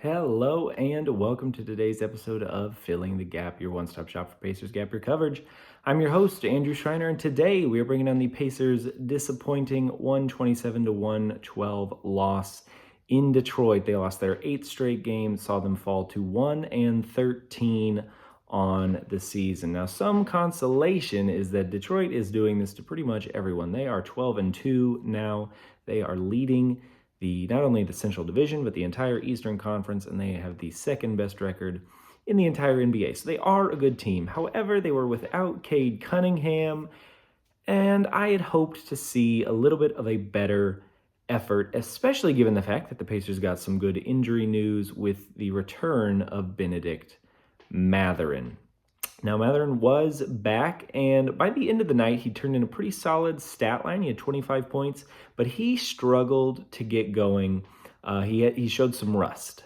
Hello and welcome to today's episode of Filling the Gap, your one-stop shop for Pacers Gap Year coverage. I'm your host, Andrew Schreiner, and today we are bringing on the Pacers' disappointing 127-112 loss in Detroit. They lost their 8th straight game, saw them fall to 1-13 on the season. Now, some consolation is that Detroit is doing this to pretty much everyone. They are 12-2 now. They are leading not only the Central Division, but the entire Eastern Conference, and they have the second best record in the entire NBA. So they are a good team. However, they were without Cade Cunningham, and I had hoped to see a little bit of a better effort, especially given the fact that the Pacers got some good injury news with the return of Bennedict Mathurin. Now, Mathurin was back, and by the end of the night, he turned in a pretty solid stat line. He had 25 points, but he struggled to get going. He showed some rust,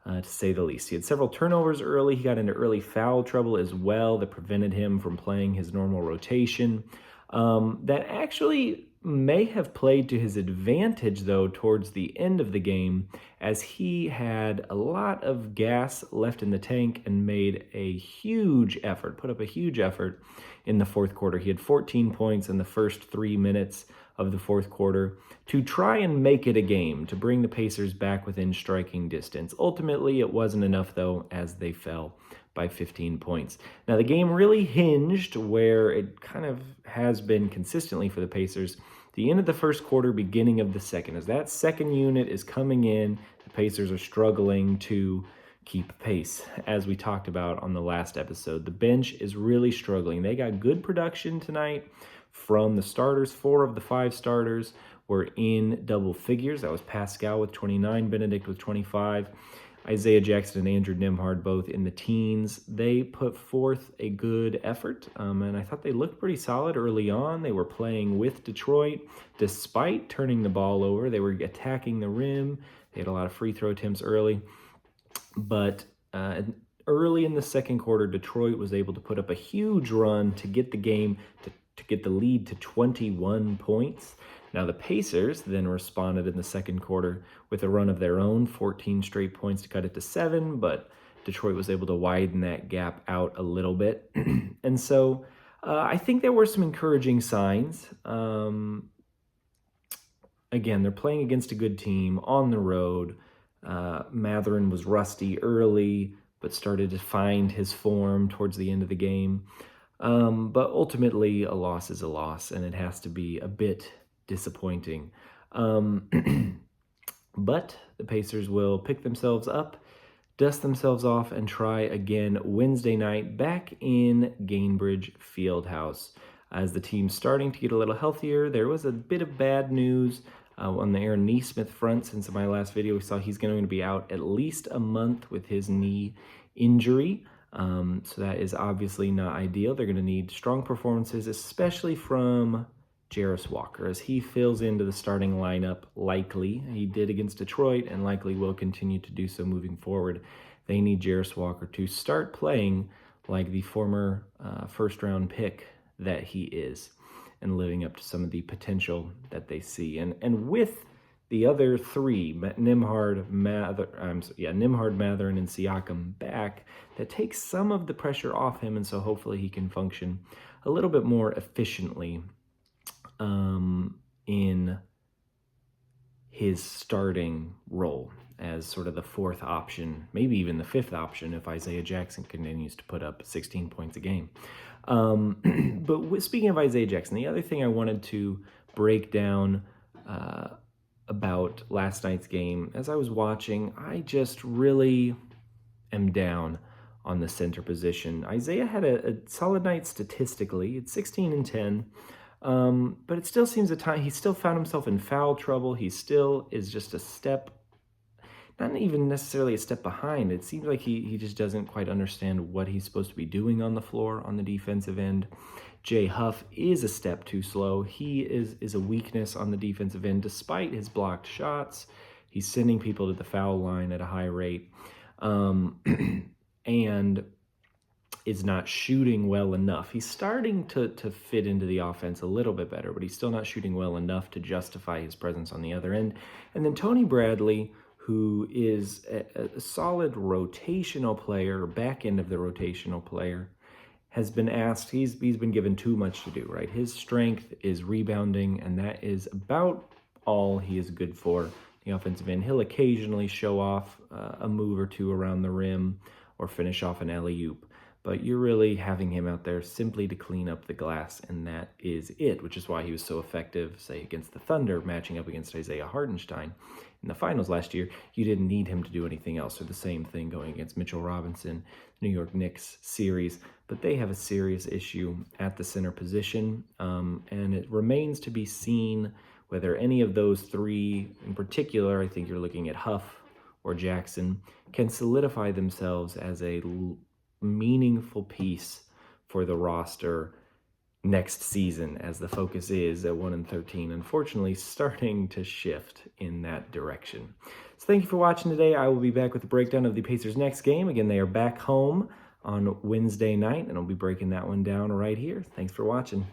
to say the least. He had several turnovers early. He got into early foul trouble as well that prevented him from playing his normal rotation. That actually may have played to his advantage, though, towards the end of the game, as he had a lot of gas left in the tank and made a huge effort, put up a huge effort in the fourth quarter. He had 14 points in the first 3 minutes of the fourth quarter to try and make it a game, to bring the Pacers back within striking distance. Ultimately, it wasn't enough, though, as they fell by 15 points. Now, the game really hinged where it kind of has been consistently for the Pacers. The end of the first quarter, beginning of the second. As that second unit is coming in, the Pacers are struggling to keep pace, as we talked about on the last episode. The bench is really struggling. They got good production tonight from the starters. 4 of the 5 starters were in double figures. That was Pascal with 29, Bennedict with 25. Isaiah Jackson and Andrew Nembhard both in the teens. They put forth a good effort, and I thought they looked pretty solid early on. They were playing with Detroit. Despite turning the ball over, they were attacking the rim. They had a lot of free throw attempts early. But early in the second quarter, Detroit was able to put up a huge run to get the game, to get the lead to 21 points. Now, the Pacers then responded in the second quarter with a run of their own, 14 straight points to cut it to 7, but Detroit was able to widen that gap out a little bit. And so I think there were some encouraging signs. Again, they're playing against a good team on the road. Mathurin was rusty early, but started to find his form towards the end of the game. But ultimately, a loss is a loss, and it has to be a bit disappointing. But the Pacers will pick themselves up, dust themselves off, and try again Wednesday night back in Gainbridge Fieldhouse. As the team's starting to get a little healthier, there was a bit of bad news on the Aaron Nesmith front. Since my last video, we saw he's going to be out at least a month with his knee injury. So that is obviously not ideal. They're going to need strong performances, especially from Jarris Walker, as he fills into the starting lineup likely. He did against Detroit and likely will continue to do so moving forward. They need Jarris Walker to start playing like the former first-round pick that he is and living up to some of the potential that they see. And with the other 3, Nembhard, Mathurin, and Siakam back, that takes some of the pressure off him, and so hopefully he can function a little bit more efficiently in his starting role as sort of the 4th option, maybe even the 5th option if Isaiah Jackson continues to put up 16 points a game. But speaking of Isaiah Jackson, the other thing I wanted to break down about last night's game, as I was watching, I just really am down on the center position. Isaiah had a solid night statistically. It's 16 and 10. But it still seems at times he still found himself in foul trouble. He still is just a step, not even necessarily a step behind. It seems like he just doesn't quite understand what he's supposed to be doing on the floor on the defensive end. Jay Huff is a step too slow. He is a weakness on the defensive end despite his blocked shots. He's sending people to the foul line at a high rate. And is not shooting well enough. He's starting to fit into the offense a little bit better, but he's still not shooting well enough to justify his presence on the other end. And then Tony Bradley, who is a solid rotational player, back end of the rotational player, has been asked, he's been given too much to do, right? His strength is rebounding, and that is about all he is good for. The offensive end, he'll occasionally show off a move or two around the rim or finish off an alley-oop, but you're really having him out there simply to clean up the glass, and that is it, which is why he was so effective, say, against the Thunder, matching up against Isaiah Hartenstein in the finals last year. You didn't need him to do anything else, or the same thing going against Mitchell Robinson, New York Knicks series, but they have a serious issue at the center position, and it remains to be seen whether any of those three in particular, I think you're looking at Huff or Jackson, can solidify themselves as a meaningful piece for the roster next season, as the focus is at 1-13, unfortunately starting to shift in that direction. So thank you for watching today. I will be back with a breakdown of the Pacers' next game. Again, they are back home on Wednesday night, and I'll be breaking that one down right here. Thanks for watching.